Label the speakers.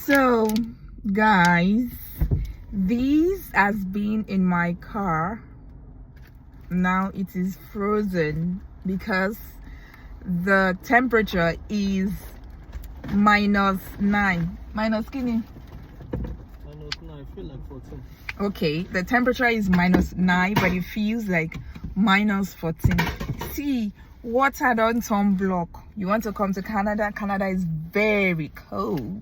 Speaker 1: So guys, this has been in my car. Now it is frozen because the temperature is -9. Minus skinny.
Speaker 2: -9, I feel like 14.
Speaker 1: Okay, the temperature is -9, but it feels like -14. See, water don't turn block. You want to come to Canada? Canada is very cold.